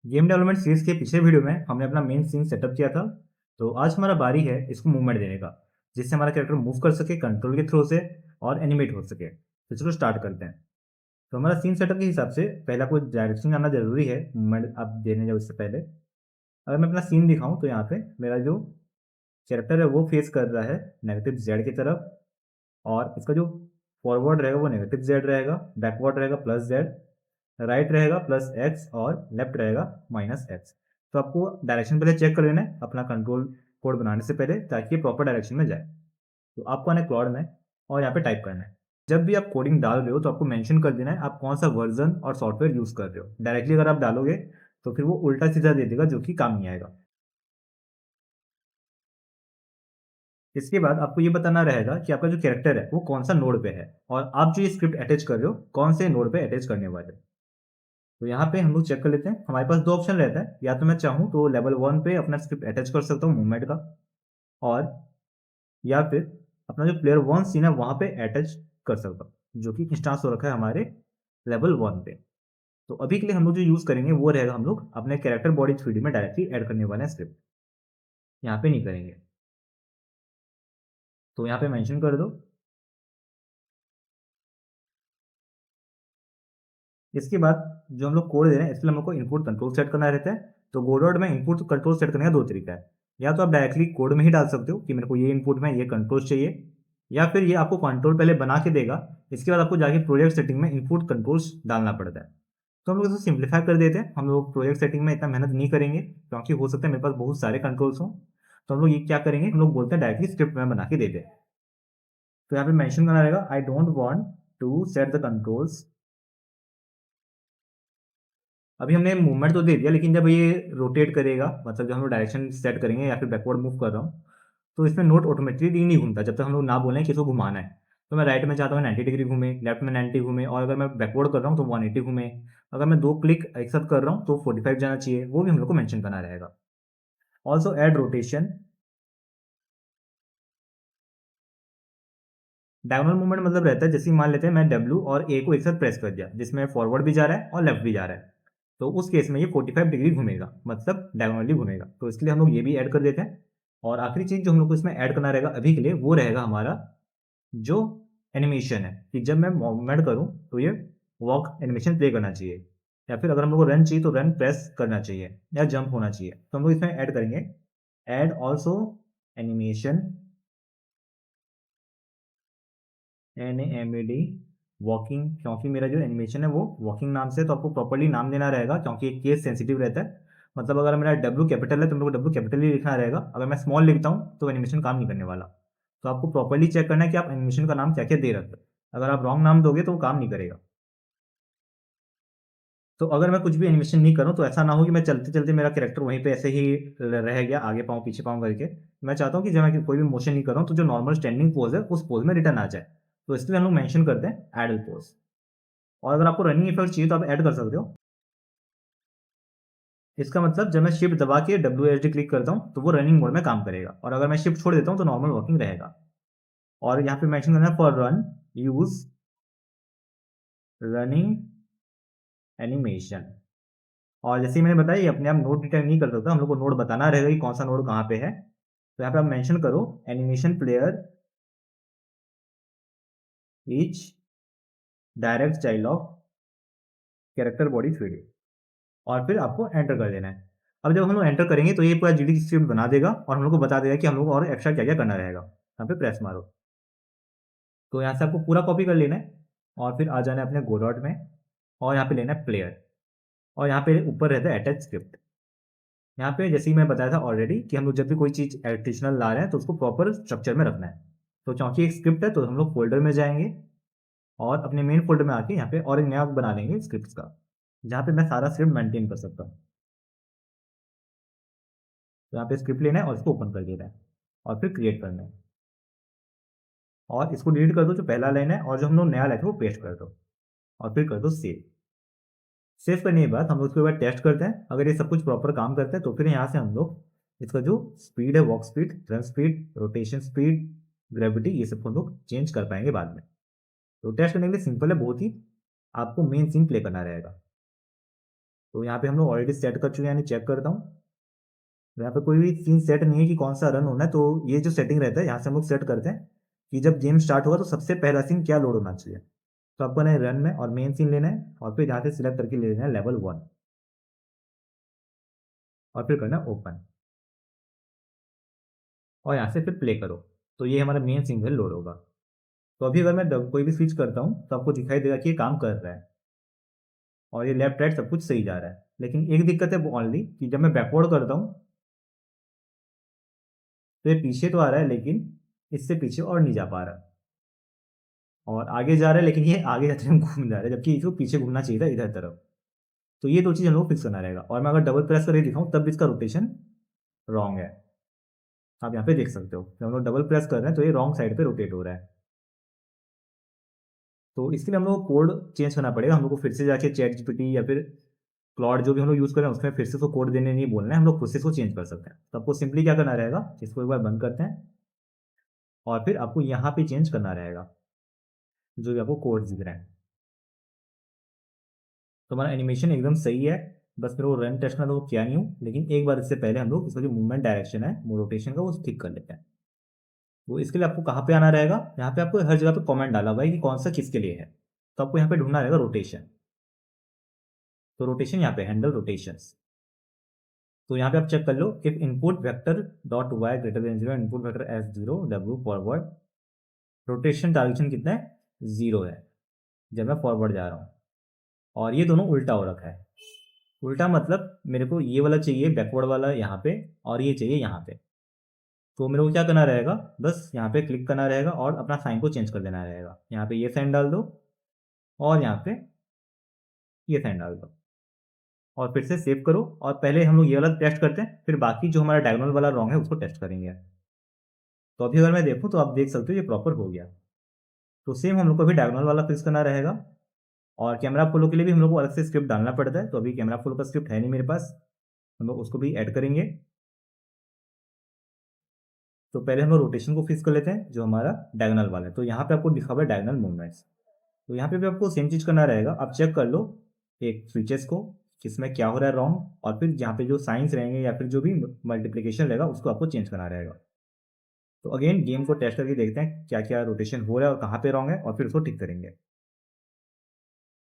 Game development series के पिछले video में हमने अपना मेन सीन सेटअप किया था। तो आज हमारा बारी है इसको मूवमेंट देने का, जिससे हमारा कैरेक्टर मूव कर सके कंट्रोल के थ्रू से और एनिमेट हो सके। तो चलो स्टार्ट करते हैं। तो हमारा सीन सेटअप के हिसाब से पहले आपको डायरेक्शन आना जरूरी है मूवमेंट आप देने जाओ इससे पहले। अगर मैं अपना सीन दिखाऊं तो यहाँ पे मेरा जो कैरेक्टर है वो फेस कर रहा है नेगेटिव जेड की तरफ, और इसका जो फॉरवर्ड रहेगा वो नेगेटिव जेड रहेगा, बैकवर्ड रहेगा प्लस जेड, राइट रहेगा प्लस एक्स और लेफ्ट रहेगा माइनस एक्स। तो आपको डायरेक्शन पहले चेक कर लेना है अपना कंट्रोल कोड बनाने से पहले, ताकि ये प्रॉपर डायरेक्शन में जाए। तो आपको आना है क्लॉड में और यहाँ पे टाइप करना है। जब भी आप कोडिंग डाल रहे हो तो आपको मेंशन कर देना है आप कौन सा वर्जन और सॉफ्टवेयर यूज कर रहे हो। डायरेक्टली अगर आप डालोगे तो फिर वो उल्टा सीधा दे देगा, जो कि काम नहीं आएगा। इसके बाद आपको ये बताना रहेगा कि आपका जो कैरेक्टर है वो कौन सा नोड पे है, और आप जो ये स्क्रिप्ट अटैच कर रहे हो कौन से नोड पे अटैच करने वाले हो। तो यहाँ पे हम लोग चेक कर लेते हैं। हमारे पास दो ऑप्शन रहता है, या तो मैं चाहूँ तो लेवल 1 पे अपना स्क्रिप्ट अटैच कर सकता हूँ मूवमेंट का, और या फिर अपना जो प्लेयर 1 सीन है वहाँ पे अटैच कर सकता हूँ, जो कि इंस्टांस हो रखा है हमारे लेवल 1 पे। तो अभी के लिए हम लोग जो यूज़ करेंगे वो रहेगा, हम लोग अपने कैरेक्टर बॉडी 3D में डायरेक्टली ऐड करने वाले हैं स्क्रिप्ट, यहाँ पे नहीं करेंगे। तो यहाँ पे मेंशन कर दो। इसके बाद जो हम लोग कोड दे रहे हैं इसके लिए हमको इनपुट कंट्रोल सेट करना रहता है। तो गोडॉट में इनपुट कंट्रोल सेट करने का दो तरीका है। या तो आप डायरेक्टली कोड में ही डाल सकते हो कि मेरे को ये इनपुट में ये कंट्रोल चाहिए, या फिर ये आपको कंट्रोल पहले बना के देगा, इसके बाद आपको जाके प्रोजेक्ट सेटिंग में इनपुट कंट्रोल्स डालना पड़ता है। तो हम लोग इसे सिंप्लीफाई कर देते हैं। हम लोग प्रोजेक्ट सेटिंग में इतना मेहनत नहीं करेंगे, क्योंकि हो सकता है मेरे पास बहुत सारे कंट्रोल्स हों। तो हम लोग ये क्या करेंगे, हम लोग बोलते हैं डायरेक्टली स्क्रिप्ट में बना के दे दें। तो यहाँ पे मेंशन करना रहेगा I don't want to set the controls. अभी हमने मूवमेंट तो दे दिया, लेकिन जब ये रोटेट करेगा, मतलब जब हम लोग डायरेक्शन सेट करेंगे या फिर बैकवर्ड मूव कर रहा हूँ, तो इसमें नोट ऑटोमेटिकली नहीं घूमता जब तक हम लोग ना बोलें कि इसको घुमाना है। तो मैं राइट में चाहता हूँ 90 डिग्री घूमे, लेफ्ट में 90 घूमे, और अगर मैं बैकवर्ड कर रहा हूँ तो 180 घूमे। अगर मैं दो क्लिक एक साथ कर रहा हूँ तो 45 जाना चाहिए, वो भी हम लोग को मेंशन करना रहेगा। Also add rotation. Diagonal movement मतलब रहता है, जैसे मान लेते हैं मैं डब्ल्यू और ए को एक साथ प्रेस कर दिया, जिसमें फॉरवर्ड भी जा रहा है और लेफ्ट भी जा रहा है। तो उस केस में ये 45 डिग्री घूमेगा, मतलब डायगोनली घूमेगा। तो इसके लिए हम लोग ये भी ऐड कर देते हैं। और आखिरी चीज जो हम लोग को इसमें ऐड करना रहेगा अभी के लिए, वो रहेगा हमारा जो एनिमेशन है, कि जब मैं मूवमेंट करूं तो ये वॉक एनिमेशन प्ले करना चाहिए, या फिर अगर हम लोग को रन चाहिए तो रन प्रेस करना चाहिए या जंप होना चाहिए। तो हम लोग इसमें ऐड करेंगे add also animation NAMED walking, क्योंकि मेरा जो एनिमेशन है वो वॉकिंग नाम से, तो आपको प्रॉपर्ली नाम देना रहेगा क्योंकि एक केस सेंसिटिव रहता है। मतलब अगर मेरा W कैपिटल है तो मेरे को W कैपिटल ही लिखना रहेगा, अगर मैं स्मॉल लिखता हूँ तो एनिमेशन काम नहीं करने वाला। तो आपको प्रॉपर्ली चेक करना है कि आप एनिमेशन का नाम क्या क्या दे रहे हो। अगर आप रॉन्ग नाम दोगे तो वो काम नहीं करेगा। तो अगर मैं कुछ भी एनिमेशन नहीं करूँ तो ऐसा ना हो कि मैं चलते चलते मेरा कैरेक्टर वहीं पे ऐसे ही रह गया, आगे पाँव पीछे पाँव करके। मैं चाहता हूँ कि जब मैं कोई भी मोशन नहीं कर रहा हूँ तो जो नॉर्मल स्टैंडिंग पोज है उस पोज में रिटर्न आ जाए। तो इसलिए हम लोग मेंशन करते हैं एडल पोज। और अगर आपको रनिंग इफेक्ट चाहिए तो आप ऐड कर सकते हो। इसका मतलब जब मैं शिफ्ट दबा के WSD क्लिक करता हूँ तो वो रनिंग मोड में काम करेगा, और अगर मैं शिफ्ट छोड़ देता हूँ तो नॉर्मल वर्किंग रहेगा। और यहाँ पे मेंशन करना है for run use running animation. और जैसे ही मैंने बताया ये अपने आप नोड डिटेक्ट नहीं कर सकता, हम लोग को नोड बताना रहेगा कि कौन सा नोड कहाँ पे है। तो यहाँ पे आप मेंशन करो animation player etch direct child of character body 3D, और फिर आपको एंटर कर देना है। अब जब हम लोग एंटर करेंगे तो ये पूरा GD स्क्रिप्ट बना देगा और हम लोग को बता देगा कि हम लोग को और एक्स्ट्रा क्या क्या करना रहेगा। यहाँ पे प्रेस मारो। तो यहाँ से आपको पूरा कॉपी कर लेना है और फिर आ जाना है अपने गोडॉट में, और यहाँ पे लेना है प्लेयर, और यहाँ पे ऊपर रहता है अटैच स्क्रिप्ट। यहाँ पे जैसे ही मैं बताया था ऑलरेडी कि हम लोग जब भी कोई चीज़ एडिशनल ला रहे हैं तो उसको प्रॉपर स्ट्रक्चर में रखना है। तो क्योंकि एक स्क्रिप्ट है तो हम लोग फोल्डर में जाएंगे और अपने मेन फोल्डर में आके यहाँ पे और एक नया बना लेंगे स्क्रिप्ट का, जहाँ पे मैं सारा स्क्रिप्ट मेंटेन कर सकता हूँ। तो यहाँ पे स्क्रिप्ट लेना है और इसको ओपन कर देना है और फिर क्रिएट करना है, और इसको डिलीट कर दो जो पहला लाइन है, और जो हम लोग नया लाइन है वो पेस्ट कर दो और फिर कर दो सेव। सेव करने के बाद हम लोग उसके बाद टेस्ट करते हैं। अगर ये सब कुछ प्रॉपर काम करता है तो फिर यहाँ से हम लोग इसका जो स्पीड है, walk speed, run speed, rotation speed, gravity, ये सब हम लोग चेंज कर पाएंगे बाद में। तो टेस्ट करने के लिए सिंपल है बहुत ही, आपको मेन सीन प्ले करना रहेगा। तो यहाँ पे हम लोग ऑलरेडी सेट कर चुके हैं, यानी चेक करता हूँ। तो यहाँ पे कोई भी सीन सेट नहीं है कि कौन सा रन होना है, तो ये जो सेटिंग रहता है यहाँ से हम लोग सेट करते हैं कि जब गेम स्टार्ट होगा तो सबसे पहला सीन क्या लोड होना चाहिए। तो आपको ना रन में और मेन सीन लेना है और फिर यहाँ से सिलेक्ट करके ले लेना है लेवल 1 और फिर करना है ओपन और यहाँ से फिर प्ले करो। तो ये हमारा मेन सीन है लोड होगा। तो अभी अगर मैं कोई भी स्विच करता हूँ तो आपको दिखाई देगा कि ये काम कर रहा है और ये लेफ्ट राइट सब कुछ सही जा रहा है। लेकिन एक दिक्कत है वो ओनली कि जब मैं बैकवर्ड करता हूँ तो ये पीछे तो आ रहा है लेकिन इससे पीछे और नहीं जा पा रहा, और आगे जा रहा है लेकिन ये आगे जाते हुए घूम जा रहा है, जबकि इसको पीछे घूमना चाहिए था इधर तरफ। तो ये दो चीज़ हम लोग फिक्स करना रहेगा। और मैं अगर डबल प्रेस करके दिखाऊँ तब भी इसका रोटेशन रॉन्ग है। आप यहाँ पे देख सकते हो जब हम लोग डबल प्रेस कर रहे हैं तो ये रॉन्ग साइड पे रोटेट हो रहा है। तो इसके लिए हम लोग को कोड चेंज करना पड़ेगा। हम लोग को फिर से जाके चैट जीपीटी या फिर क्लॉड जो भी हम लोग यूज़ करें उसमें फिर से उसको कोड देने नहीं बोलना है, हम लोग प्रोसेस को चेंज कर सकते हैं। तो आपको सिंपली क्या करना रहेगा, इसको एक बार बंद करते हैं और फिर आपको यहाँ पे चेंज करना रहेगा जो भी आपको कोड दिख रहे हैं। तो हमारा एनिमेशन एकदम सही है, बस फिर वो रन टेस्ट करना तो किया नहीं हूँ, लेकिन एक बार इससे पहले हम लोग इसका जो मूवमेंट डायरेक्शन है वो रोटेशन का वो ठीक कर लेते हैं। तो इसके लिए आपको कहाँ पे आना रहेगा, यहाँ पे आपको हर जगह पे कमेंट डाला हुआ है कि कौन सा किसके लिए है। तो आपको यहाँ पे ढूंढना रहेगा रोटेशन। तो रोटेशन यहाँ पे हैंडल रोटेशंस। तो यहाँ पे आप चेक कर लो if input vector dot Y greater than zero input vector as zero W forward rotation direction कितना है 0 है जब मैं फॉरवर्ड जा रहा हूँ, और ये दोनों उल्टा हो रखा है। उल्टा मतलब मेरे को ये वाला चाहिए बैकवर्ड वाला यहाँ पे और ये चाहिए यहाँ पे। तो मेरे को क्या करना रहेगा, बस यहाँ पे क्लिक करना रहेगा और अपना साइन को चेंज कर देना रहेगा। यहाँ पे ये साइन डाल दो और यहाँ पे ये साइन डाल दो और फिर से सेव करो। और पहले हम लोग ये वाला टेस्ट करते हैं, फिर बाकी जो हमारा डायगोनल वाला रॉन्ग है उसको टेस्ट करेंगे। तो अभी अगर मैं देखूँ तो आप देख सकते हो ये प्रॉपर हो गया। तो सेम हम लोग को अभी डायगोनल वाला फिक्स करना रहेगा। और कैमरा फ्लो के लिए भी हम लोग को अलग से स्क्रिप्ट डालना पड़ता है, तो अभी कैमरा फ्लो का स्क्रिप्ट है नहीं मेरे पास, हम लोग उसको भी ऐड करेंगे। तो पहले हम लोग रोटेशन को फिक्स कर लेते हैं जो हमारा डायगोनल वाला है। तो यहाँ पे आपको लिखा हुआ है डायगोनल मूवमेंट्स। तो यहाँ पे भी आपको सेम चीज़ करना रहेगा। आप चेक कर लो एक स्विचेस को किसमें क्या हो रहा है रॉन्ग, और फिर यहाँ पे जो साइंस रहेंगे या फिर जो भी मल्टीप्लिकेशन रहेगा उसको आपको चेंज करना रहेगा। तो अगेन गेम को टेस्ट करके देखते हैं क्या क्या रोटेशन हो रहा है और कहाँ पे रॉन्ग है, और फिर उसको ठीक करेंगे।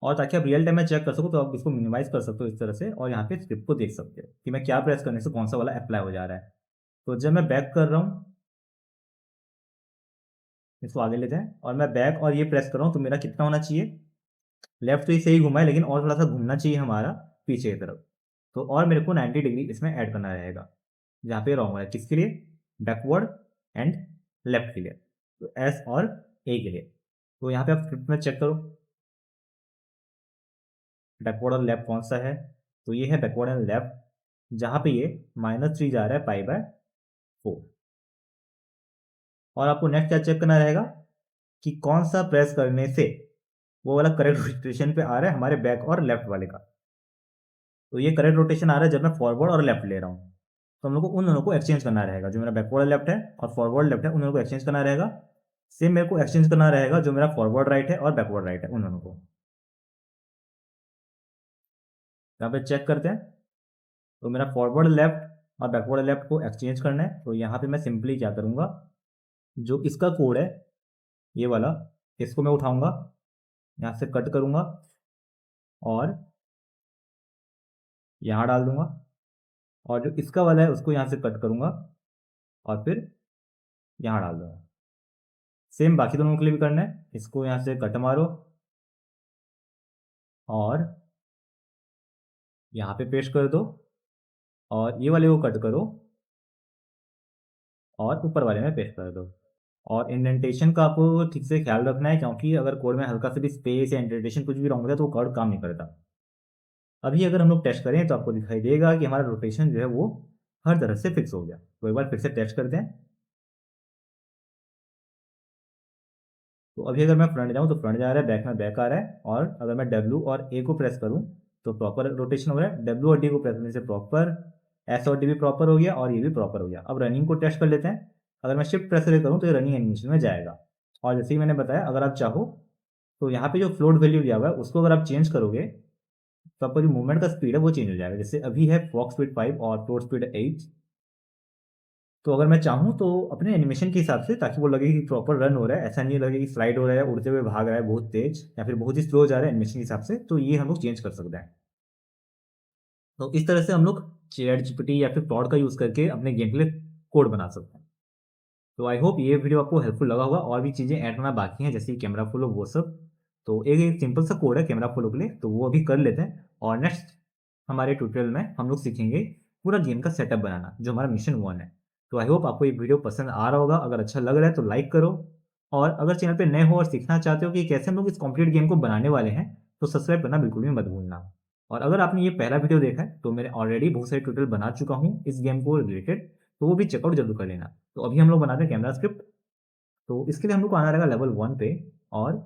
और ताकि आप रियल टाइम में चेक कर सको तो आप इसको मिनिमाइज कर सकते हो इस तरह से, और यहाँ पे स्क्रिप्ट को देख सकते हो कि मैं क्या प्रेस करने से कौन सा वाला अप्लाई हो जा रहा है। तो जब मैं बैक कर रहा हूँ, इसको आगे लेते हैं और मैं बैक और ये प्रेस कर रहा हूँ तो मेरा कितना होना चाहिए, लेफ्ट तो ये सही घुमा है लेकिन और थोड़ा सा घूमना चाहिए हमारा पीछे की तरफ। तो और मेरे को 90 डिग्री इसमें ऐड करना रहेगा जहाँ पे रॉन्ग है, किसके लिए, बैकवर्ड एंड लेफ्ट के लिए, तो एस और ए के लिए। तो यहाँ पे आप स्क्रिप्ट में चेक करो बैकवर्ड और लेफ्ट कौन सा है। तो ये है बैकवर्ड एंड लेफ्ट, जहाँ पे ये -3 जा रहा है π/4। और आपको नेक्स्ट क्या चेक करना रहेगा कि कौन सा प्रेस करने से वो वाला करेक्ट रोटेशन पे आ रहा है हमारे बैक और लेफ्ट वाले का। तो ये करेक्ट रोटेशन आ रहा है जब मैं फॉरवर्ड और लेफ्ट ले रहा हूँ। तो हम लोग को उन दोनों को एक्सचेंज करना रहेगा, जो मेरा बैकवर्ड लेफ्ट है और फॉरवर्ड लेफ्ट है उन दोनों को एक्सचेंज करना रहेगा। सेम मेरे को एक्सचेंज करना रहेगा जो मेरा फॉरवर्ड राइट है और बैकवर्ड राइट है उन दोनों को। यहाँ पे चेक करते हैं तो मेरा फॉरवर्ड लेफ्ट और बैकवर्ड लेफ्ट को एक्सचेंज करना है। तो यहाँ पे मैं सिंपली क्या करूँगा, जो इसका कोड है ये वाला, इसको मैं उठाऊंगा यहाँ से कट करूँगा और यहाँ डाल दूंगा, और जो इसका वाला है उसको यहाँ से कट करूँगा और फिर यहाँ डाल दूंगा। सेम बाकी दोनों के लिए भी करना है, इसको यहाँ से कट मारो और यहाँ पे पेस्ट कर दो, और ये वाले को कट करो और ऊपर वाले में पेस्ट कर दो। और इंडेंटेशन का आपको ठीक से ख्याल रखना है, क्योंकि अगर कोड में हल्का से भी स्पेस या इंडेंटेशन कुछ भी रॉन्ग होता है तो वो कोड काम नहीं करता। अभी अगर हम लोग टेस्ट करें तो आपको दिखाई देगा कि हमारा रोटेशन जो है वो हर तरह से फिक्स हो गया। तो एक बार फिर से टेस्ट करते हैं। तो अभी अगर मैं फ्रंट जाऊँ तो फ्रंट जा रहा है, बैक में बैक आ रहा है, और अगर मैं W और A को प्रेस करूँ तो प्रॉपर रोटेशन हो रहा है। W और D को प्रेस करने से प्रॉपर, S और D भी प्रॉपर हो गया और ये भी प्रॉपर हो गया। अब रनिंग को टेस्ट कर लेते हैं। अगर मैं शिफ्ट प्रेस करूँ तो ये रनिंग एनिमेशन में जाएगा। और जैसे ही मैंने बताया अगर आप चाहो तो यहाँ पे जो फ्लोट वैल्यू दिया हुआ है उसको अगर आप चेंज करोगे तो आपका जो मूवमेंट का स्पीड है वो चेंज हो जाएगा। जैसे अभी है वॉक स्पीड 5 और फ्लोट स्पीड 8। तो अगर मैं चाहूँ तो अपने एनिमेशन के हिसाब से, ताकि वो लगे कि प्रॉपर रन हो रहा है, ऐसा नहीं लगे कि स्लाइड हो रहा है, उड़ते हुए भाग रहा है बहुत तेज, या फिर बहुत ही स्लो जा रहा है एनिमेशन के हिसाब से, तो ये हम लोग चेंज कर सकते हैं। तो इस तरह से हम लोग चैट जीपीटी या फिर क्लॉड का यूज़ करके अपने गेम के लिए कोड बना सकते हैं। तो आई होप ये वीडियो आपको हेल्पफुल लगा होगा। और भी चीज़ें ऐड करना बाकी हैं, जैसे कैमरा फ्लो वो सब। तो एक सिंपल सा कोड है कैमरा फ्लो के लिए, तो वो अभी कर लेते हैं। और नेक्स्ट हमारे ट्यूटोरियल में हम लोग सीखेंगे पूरा गेम का सेटअप बनाना, जो हमारा मिशन 1 है। तो आई होप आपको ये वीडियो पसंद आ रहा होगा। अगर अच्छा लग रहा है तो लाइक करो, और अगर चैनल पे नए हो और सीखना चाहते हो कि कैसे हम लोग इस कंप्लीट गेम को बनाने वाले हैं, तो सब्सक्राइब करना बिल्कुल भी मत भूलना। और अगर आपने ये पहला वीडियो देखा है तो मैंने ऑलरेडी बहुत सारे ट्यूटोरियल बना चुका हूँ इस गेम को रिलेटेड, तो वो भी चेकआउट जरूर कर लेना। तो अभी हम लोग बनाते हैं कैमरा स्क्रिप्ट। तो इसके लिए हम लोग को आना रहेगा लेवल 1 पे, और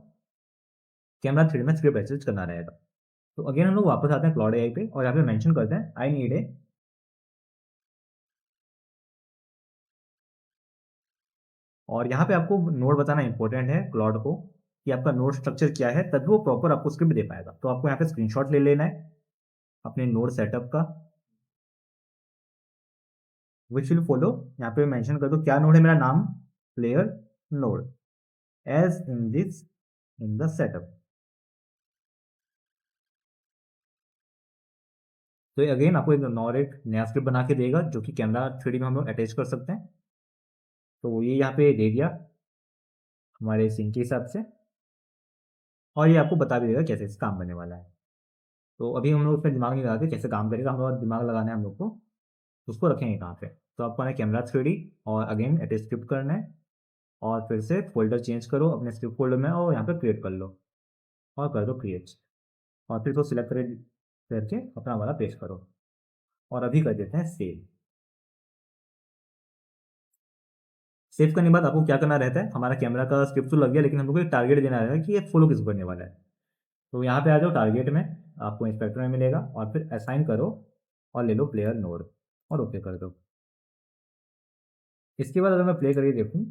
कैमरा 3 में स्क्रिप्ट एसेस करना रहेगा। तो अगेन हम लोग वापस आते हैं क्लाउड एआई पे, और यहाँ पे मेंशन करते हैं आई नीड ए, और यहाँ पे आपको नोड बताना इंपॉर्टेंट है क्लाउड को, कि आपका नोड स्ट्रक्चर क्या है, तभी वो प्रॉपर आपको स्क्रिप्ट दे पाएगा। तो आपको यहाँ पे स्क्रीनशॉट ले लेना है अपने नोड सेटअप का, विच विल फॉलो। यहाँ पे मेंशन कर दो क्या नोड है मेरा, नाम, player, node, as in this in the setup. तो ये अगेन आपको एक नया स्क्रिप्ट बना के देगा, जो कि कैमरा 3D में हम लोग अटैच कर सकते हैं। तो ये यहाँ पे दे दिया हमारे सीन के हिसाब से, और ये आपको बता भी देगा कैसे इस काम करने वाला है। तो अभी हम लोग उसमें दिमाग नहीं लगाते कैसे काम करेगा, हम लोग दिमाग लगाना है हम लोग को, उसको रखेंगे कहाँ पे। तो आपको आना कैमरा 3D, और अगेन अटैच स्क्रिप्ट करना है, और फिर से फोल्डर चेंज करो अपने स्क्रिप्ट फोल्डर में, और यहाँ पे क्रिएट कर लो, और कर दो क्रिएट, और फिर तो सिलेक्ट करके अपना वाला पेस्ट करो, और अभी कर देते हैं सेव। सेव करने के बाद आपको क्या करना रहता है, हमारा कैमरा का स्क्रिप्ट तो लग गया, लेकिन हमको एक टारगेट देना रहेगा कि ये फॉलो किसको करने वाला है। तो यहाँ पे आ जाओ टारगेट में, आपको इंस्पेक्टर में मिलेगा, और फिर असाइन करो, और ले लो प्लेयर नोड, और ओके कर दो। इसके बाद अगर मैं प्ले करके देखूँ,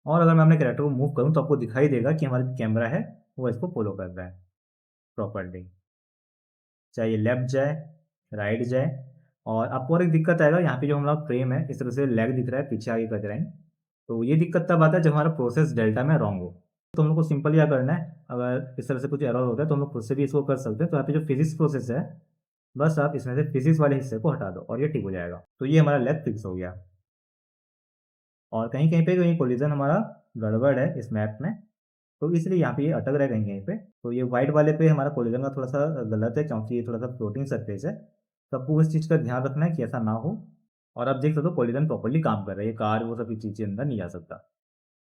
और अगर मैं अपने कैरेक्टर को मूव करूँ, तो आपको दिखाई देगा कि हमारा जो कैमरा है वो इसको फॉलो कर रहा है प्रॉपरली, चाहे ये लेफ्ट जाए, राइट जाए। और आपको और एक दिक्कत आएगा, यहाँ पे जो हमारा फ्रेम है इस तरह से लैग दिख रहा है, पीछे आगे कर रहे हैं। तो ये दिक्कत तब आता है जब हमारा प्रोसेस डेल्टा में रॉन्ग हो। तो हम लोग को सिंपल क्या करना है, अगर इस तरह से कुछ एरर होता है तो हम लोग खुद से भी इसको कर सकते हैं। तो यहाँ पे जो फिजिक्स प्रोसेस है, बस आप इसमें से फिजिक्स वाले हिस्से को हटा दो, और ये ठीक हो जाएगा। तो ये हमारा लेग फिक्स हो गया। और कहीं कहीं पे कहीं कोलिजन हमारा गड़बड़ है इस मैप में, तो इसलिए यहाँ पे ये अटक रहा है कहीं कहीं पे। तो ये वाइट वाले पे हमारा कोलिजन का थोड़ा सा गलत है, क्योंकि ये थोड़ा सा फ्लोटिंग सरफेस है। तो आपको इस चीज़ का ध्यान रखना है कि ऐसा ना हो। और आप देख सकते हो कोलिजन प्रॉपर्ली काम कर रहा है, ये कार वो सभी चीज़ें अंदर नहीं जा सकता।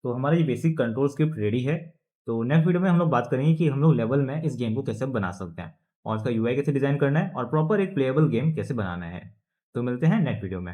तो हमारा ये बेसिक कंट्रोल स्क्रिप्ट रेडी है। तो नेक्स्ट वीडियो में हम लोग बात करेंगे कि हम लोग लेवल में इस गेम को कैसे बना सकते हैं, और इसका यूआई कैसे डिज़ाइन करना है, और प्रॉपर एक प्लेएबल गेम कैसे बनाना है। तो मिलते हैं नेक्स्ट वीडियो में।